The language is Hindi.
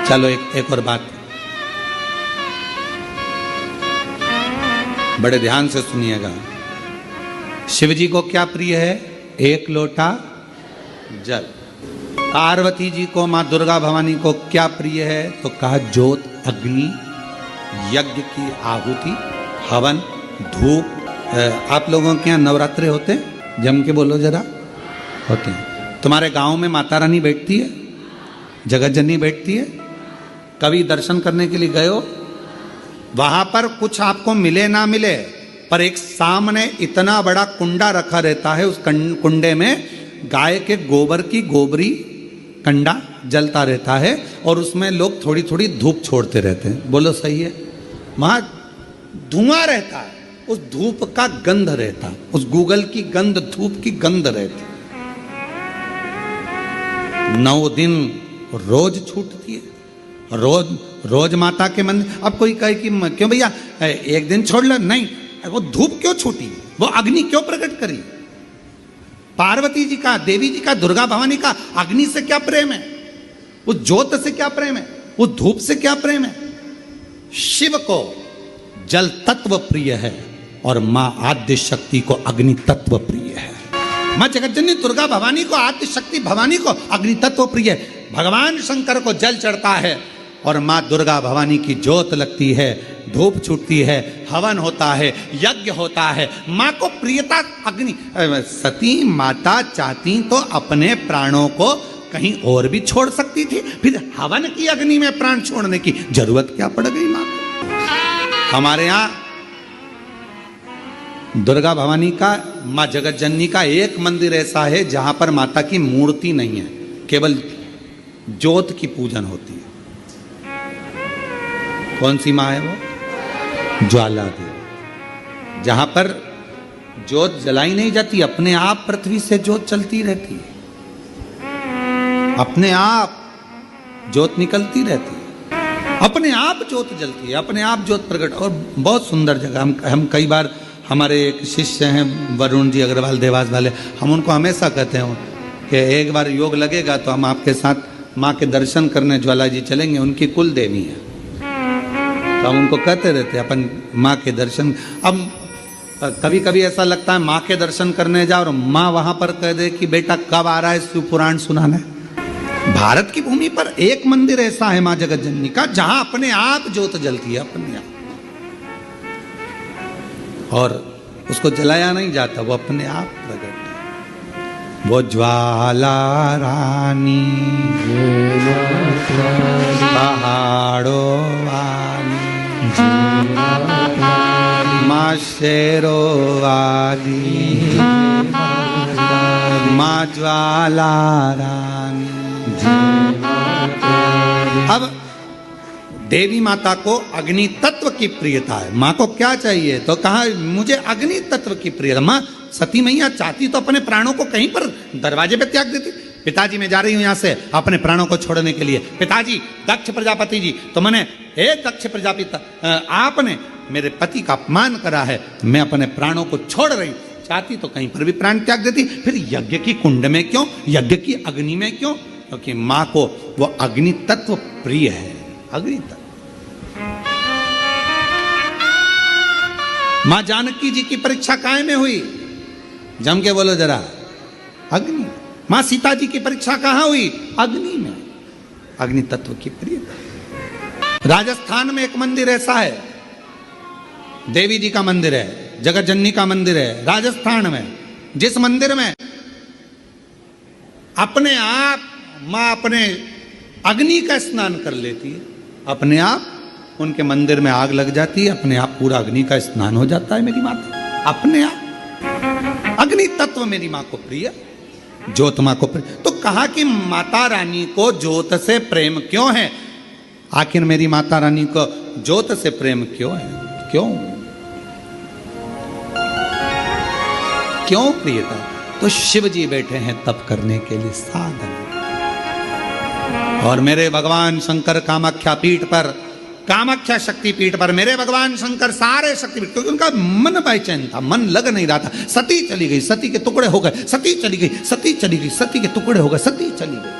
चलो एक और बात, बड़े ध्यान से सुनिएगा। शिव जी को क्या प्रिय है? एक लोटा जल। पार्वती जी को, माँ दुर्गा भवानी को क्या प्रिय है? तो कहा ज्योत, अग्नि, यज्ञ की आहुति, हवन, धूप। आप लोगों के यहाँ नवरात्रे होते हैं? जम के बोलो जरा। होते हैं। तुम्हारे गांव में माता रानी बैठती है, जगत जननी बैठती है? कभी दर्शन करने के लिए गए हो? वहां पर कुछ आपको मिले ना मिले, पर एक सामने इतना बड़ा कुंडा रखा रहता है, उस कुंडे में गाय के गोबर की गोबरी कंडा जलता रहता है और उसमें लोग थोड़ी थोड़ी धूप छोड़ते रहते हैं। बोलो सही है? वहां धुआं रहता है, उस धूप का गंध रहता, उस गूगल की गंध, धूप की गंध रहती। 9 दिन रोज छूटती है, रोज माता के मंदिर। अब कोई कहे कि क्यों भैया एक दिन छोड़ लो, नहीं, वो धूप क्यों छूटी, वो अग्नि क्यों प्रकट करी? पार्वती जी का, देवी जी का, दुर्गा भवानी का अग्नि से क्या प्रेम है? उस ज्योत से क्या प्रेम है? उस धूप से क्या प्रेम है? शिव को जल तत्व प्रिय है और मां आद्य शक्ति को अग्नि तत्व प्रिय है। मां जगतजननी दुर्गा भवानी को, आद्य शक्ति भवानी को अग्नि तत्व प्रिय है। भगवान शंकर को जल चढ़ता है और मां दुर्गा भवानी की ज्योत लगती है, धूप छूटती है, हवन होता है, यज्ञ होता है। मां को प्रियता अग्नि। सती माता चाहती तो अपने प्राणों को कहीं और भी छोड़ सकती थी, फिर हवन की अग्नि में प्राण छोड़ने की जरूरत क्या पड़ गई मां को? हमारे यहां दुर्गा भवानी का, मां जगत जननी का एक मंदिर ऐसा है जहां पर माता की मूर्ति नहीं है, केवल ज्योत की पूजन होती है। कौन सी मां है वो? ज्वाला देवी। जहां पर ज्योत जलाई नहीं जाती, अपने आप पृथ्वी से ज्योत चलती रहती है, अपने आप ज्योत निकलती रहती है, अपने आप ज्योत जलती है, अपने आप ज्योत प्रकट। और बहुत सुंदर जगह। हम कई बार, हमारे एक शिष्य हैं वरुण जी अग्रवाल देवास वाले, हम उनको हमेशा कहते हैं कि एक बार योग लगेगा तो हम आपके साथ माँ के दर्शन करने ज्वाला जी चलेंगे। उनकी कुल देवी है, तो हम उनको कहते रहते हैं अपन माँ के दर्शन। अब कभी कभी ऐसा लगता है माँ के दर्शन करने जाओ और माँ वहां पर कह दे कि बेटा कब आ रहा है शिव पुराण सुनाने। भारत की भूमि पर एक मंदिर ऐसा है माँ जगत जननी का जहां अपने आप ज्योत जलती है, अपने आप, और उसको जलाया नहीं जाता, वो अपने आप प्रकट है। वो ज्वाला रानी पहाड़ों वाली, माँ शेरों वाली, माँ ज्वाला रानी। अब देवी माता को अग्नि तत्व की प्रियता है। माँ को क्या चाहिए? तो कहा मुझे अग्नि तत्व की प्रियता। माँ सती मैया चाहती तो अपने प्राणों को कहीं पर दरवाजे पे त्याग देती। पिताजी मैं जा रही हूं यहां से अपने प्राणों को छोड़ने के लिए। पिताजी, दक्ष प्रजापति जी, तो मैंने, हे दक्ष प्रजापति, आपने मेरे पति का अपमान करा है, मैं अपने प्राणों को छोड़ रही। चाहती तो कहीं पर भी प्राण त्याग देती। फिर यज्ञ की कुंड में क्यों, यज्ञ की अग्नि में क्यों? क्योंकि माँ को वो अग्नि तत्व प्रिय है। अग्नि तत्व। मां जानकी जी की परीक्षा काय में हुई? जम के बोलो जरा। अग्नि। मां सीता जी की परीक्षा कहां हुई? अग्नि में। अग्नि तत्व की प्रियता। राजस्थान में एक मंदिर ऐसा है, देवी जी का मंदिर है, जगत जननी का मंदिर है राजस्थान में, जिस मंदिर में अपने आप मां अपने अग्नि का स्नान कर लेती है, अपने आप उनके मंदिर में आग लग जाती है, अपने आप पूरा अग्नि का स्नान हो जाता है मेरी माता, अपने आप। अग्नि तत्व मेरी मां को प्रिय, ज्योत मां को प्रिय। तो कहा कि माता रानी को ज्योत से प्रेम क्यों है? आखिर मेरी माता रानी को ज्योत से प्रेम क्यों है? क्यों क्यों प्रियता? तो शिव जी बैठे हैं तप करने के लिए, साधन। और मेरे भगवान शंकर कामाख्या पीठ पर, कामाख्या शक्ति पीठ पर मेरे भगवान शंकर सारे शक्तिपीठ, क्योंकि उनका मन बेचैन था, मन लग नहीं रहा था। सती चली गई, सती के टुकड़े हो गए, सती चली गई, सती चली गई, सती के टुकड़े हो गए, सती चली गई।